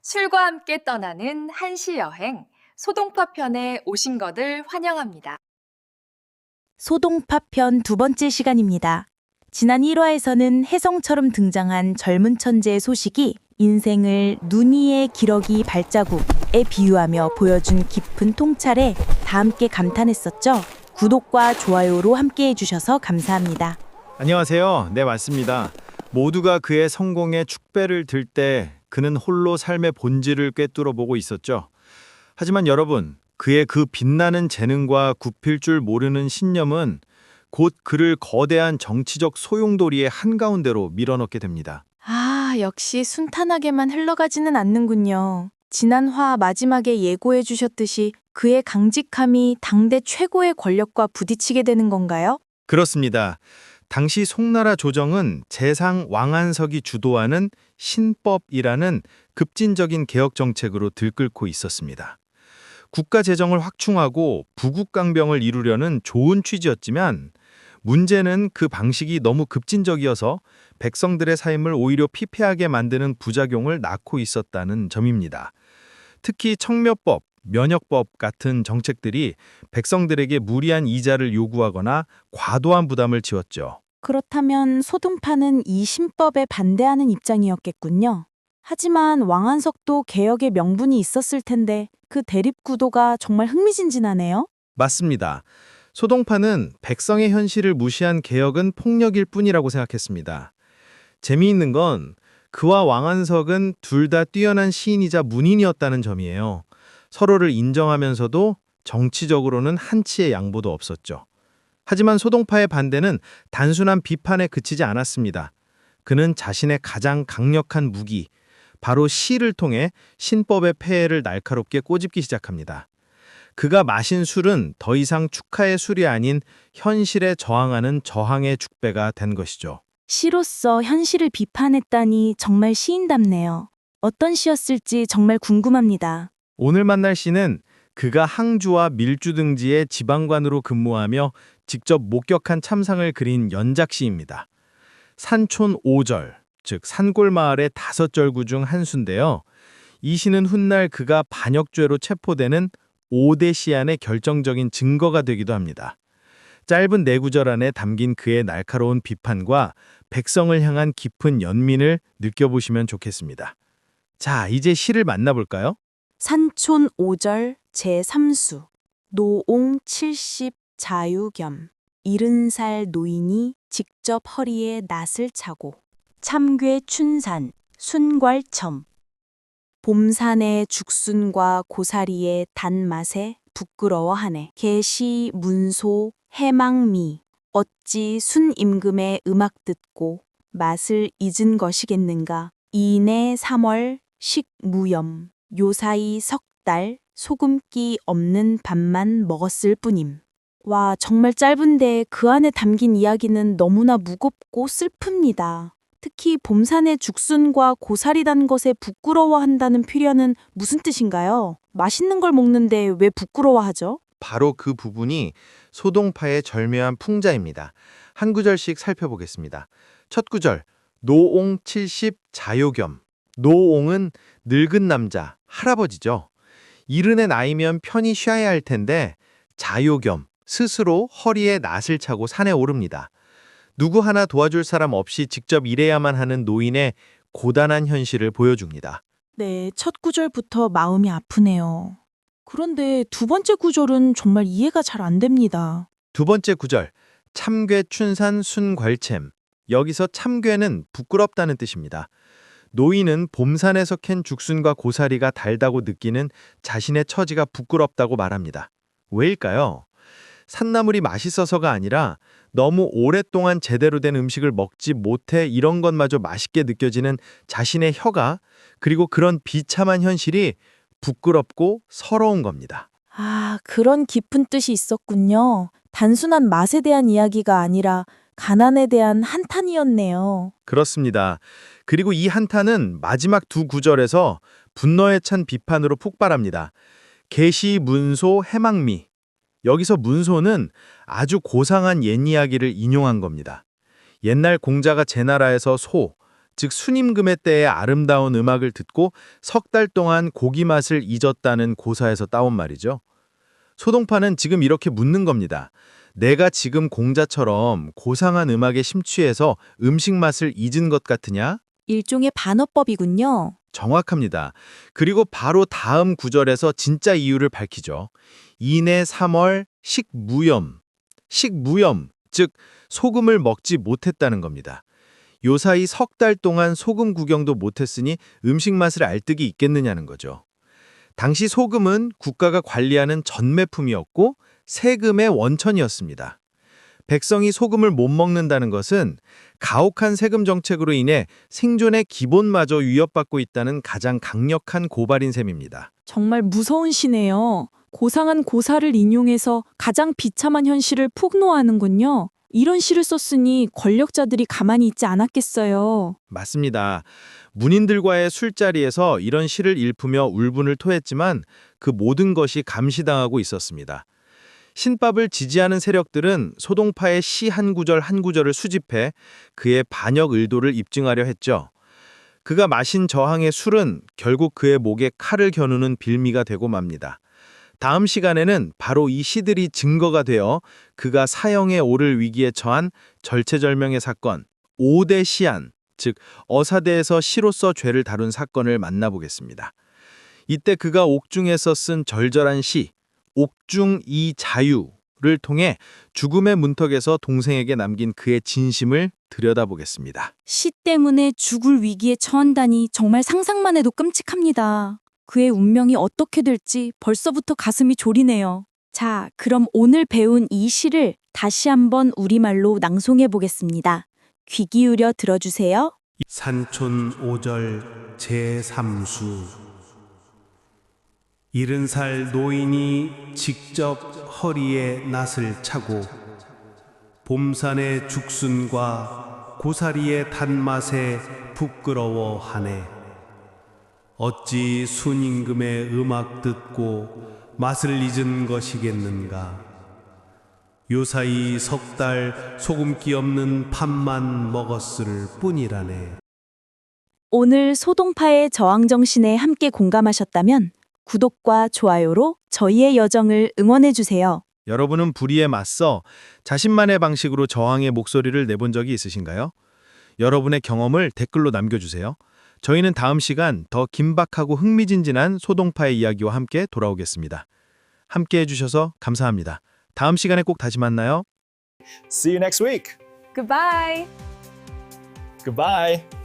술과 함께 떠나는 한시 여행, 소동파편에 오신 것을 환영합니다. 소동파편 두 번째 시간입니다. 지난 1화에서는 혜성처럼 등장한 젊은 천재의 소식이 인생을 눈 위의 기러기 발자국에 비유하며 보여준 깊은 통찰에 다 함께 감탄했었죠. 구독과 좋아요로 함께 해주셔서 감사합니다. 안녕하세요. 네, 맞습니다. 모두가 그의 성공에 축배를 들 때 그는 홀로 삶의 본질을 꿰뚫어 보고 있었죠. 하지만 여러분, 그의 그 빛나는 재능과 굽힐 줄 모르는 신념은 곧 그를 거대한 정치적 소용돌이의 한가운데로 밀어넣게 됩니다. 역시 순탄하게만 흘러가지는 않는군요. 지난 화 마지막에 예고해 주셨듯이 그의 강직함이 당대 최고의 권력과 부딪히게 되는 건가요? 그렇습니다. 당시 송나라 조정은 재상 왕안석이 주도하는 신법이라는 급진적인 개혁 정책으로 들끓고 있었습니다. 국가 재정을 확충하고 부국강병을 이루려는 좋은 취지였지만 문제는 그 방식이 너무 급진적이어서 백성들의 삶을 오히려 피폐하게 만드는 부작용을 낳고 있었다는 점입니다. 특히 청묘법, 면역법 같은 정책들이 백성들에게 무리한 이자를 요구하거나 과도한 부담을 지웠죠. 그렇다면 소동파는 이 신법에 반대하는 입장이었겠군요. 하지만 왕안석도 개혁의 명분이 있었을 텐데 그 대립 구도가 정말 흥미진진하네요. 맞습니다. 소동파는 백성의 현실을 무시한 개혁은 폭력일 뿐이라고 생각했습니다. 재미있는 건 그와 왕안석은 둘 다 뛰어난 시인이자 문인이었다는 점이에요. 서로를 인정하면서도 정치적으로는 한치의 양보도 없었죠. 하지만 소동파의 반대는 단순한 비판에 그치지 않았습니다. 그는 자신의 가장 강력한 무기, 바로 시를 통해 신법의 폐해를 날카롭게 꼬집기 시작합니다. 그가 마신 술은 더 이상 축하의 술이 아닌 현실에 저항하는 저항의 축배가 된 것이죠. 시로서 현실을 비판했다니 정말 시인답네요. 어떤 시였을지 정말 궁금합니다. 오늘 만날 시는 그가 항주와 밀주 등지의 지방관으로 근무하며 직접 목격한 참상을 그린 연작시입니다. 산촌 5절, 즉 산골마을의 5절구 중 한 수인데요. 이 시는 훗날 그가 반역죄로 체포되는 5대 시안의 결정적인 증거가 되기도 합니다. 짧은 4구절 안에 담긴 그의 날카로운 비판과 백성을 향한 깊은 연민을 느껴보시면 좋겠습니다. 자, 이제 시를 만나볼까요? 산촌 5절 제3수 노옹 70 자유겸 70살 노인이 직접 허리에 낫을 차고 참괴 춘산 순괄첨 봄산의 죽순과 고사리의 단맛에 부끄러워하네 개시 문소 해망미 어찌 순임금의 음악 듣고 맛을 잊은 것이겠는가 이내 3월 식무염 요사이 석 달 소금기 없는 밥만 먹었을 뿐임. 와, 정말 짧은데 그 안에 담긴 이야기는 너무나 무겁고 슬픕니다. 특히 봄산의 죽순과 고사리 단 것에 부끄러워한다는 표현은 무슨 뜻인가요? 맛있는 걸 먹는데 왜 부끄러워하죠? 바로 그 부분이 소동파의 절묘한 풍자입니다. 한 구절씩 살펴보겠습니다. 첫 구절, 노옹 70 자요겸. 노옹은 늙은 남자, 할아버지죠. 70의 나이면 편히 쉬어야 할 텐데 자요겸, 스스로 허리에 낫을 차고 산에 오릅니다. 누구 하나 도와줄 사람 없이 직접 일해야만 하는 노인의 고단한 현실을 보여줍니다. 네, 첫 구절부터 마음이 아프네요. 그런데 두 번째 구절은 정말 이해가 잘 안 됩니다. 두 번째 구절, 참괴 춘산 순괄챔. 여기서 참괴는 부끄럽다는 뜻입니다. 노인은 봄산에서 캔 죽순과 고사리가 달다고 느끼는 자신의 처지가 부끄럽다고 말합니다. 왜일까요? 산나물이 맛있어서가 아니라 너무 오랫동안 제대로 된 음식을 먹지 못해 이런 것마저 맛있게 느껴지는 자신의 혀가, 그리고 그런 비참한 현실이 부끄럽고 서러운 겁니다. 그런 깊은 뜻이 있었군요. 단순한 맛에 대한 이야기가 아니라 가난에 대한 한탄이었네요. 그렇습니다. 그리고 이 한탄은 마지막 두 구절에서 분노에 찬 비판으로 폭발합니다. 계시 문소 해망미. 여기서 문소는 아주 고상한 옛 이야기를 인용한 겁니다. 옛날 공자가 제나라에서 소, 즉 순임금의 때의 아름다운 음악을 듣고 석 달 동안 고기 맛을 잊었다는 고사에서 따온 말이죠. 소동파는 지금 이렇게 묻는 겁니다. 내가 지금 공자처럼 고상한 음악에 심취해서 음식 맛을 잊은 것 같으냐? 일종의 반어법이군요. 정확합니다. 그리고 바로 다음 구절에서 진짜 이유를 밝히죠. 이내 3월 식무염. 식무염, 즉 소금을 먹지 못했다는 겁니다. 요사이 석 달 동안 소금 구경도 못했으니 음식 맛을 알 득이 있겠느냐는 거죠. 당시 소금은 국가가 관리하는 전매품이었고 세금의 원천이었습니다. 백성이 소금을 못 먹는다는 것은 가혹한 세금 정책으로 인해 생존의 기본마저 위협받고 있다는 가장 강력한 고발인 셈입니다. 정말 무서운 시네요. 고상한 고사를 인용해서 가장 비참한 현실을 폭로하는군요. 이런 시를 썼으니 권력자들이 가만히 있지 않았겠어요. 맞습니다. 문인들과의 술자리에서 이런 시를 일프며 울분을 토했지만 그 모든 것이 감시당하고 있었습니다. 신밥을 지지하는 세력들은 소동파의 시 한 구절 한 구절을 수집해 그의 반역 의도를 입증하려 했죠. 그가 마신 저항의 술은 결국 그의 목에 칼을 겨누는 빌미가 되고 맙니다. 다음 시간에는 바로 이 시들이 증거가 되어 그가 사형에 오를 위기에 처한 절체절명의 사건, 5대 시한, 즉 어사대에서 시로서 죄를 다룬 사건을 만나보겠습니다. 이때 그가 옥중에서 쓴 절절한 시, 옥중 이 자유를 통해 죽음의 문턱에서 동생에게 남긴 그의 진심을 들여다보겠습니다. 시 때문에 죽을 위기에 처한다니 정말 상상만 해도 끔찍합니다. 그의 운명이 어떻게 될지 벌써부터 가슴이 졸이네요. 자, 그럼 오늘 배운 이 시를 다시 한번 우리말로 낭송해 보겠습니다. 귀 기울여 들어주세요. 산촌 5절 제3수 70살 노인이 직접 허리에 낫을 차고 봄산의 죽순과 고사리의 단맛에 부끄러워하네. 어찌 순임금의 음악 듣고 맛을 잊은 것이겠는가. 요사이 석 달 소금기 없는 밥만 먹었을 뿐이라네. 오늘 소동파의 저항정신에 함께 공감하셨다면 구독과 좋아요로 저희의 여정을 응원해 주세요. 여러분은 불의에 맞서 자신만의 방식으로 저항의 목소리를 내본 적이 있으신가요? 여러분의 경험을 댓글로 남겨주세요. 저희는 다음 시간 더 긴박하고 흥미진진한 소동파의 이야기와 함께 돌아오겠습니다. 함께 해주셔서 감사합니다. 다음 시간에 꼭 다시 만나요. See you next week. Goodbye. Goodbye.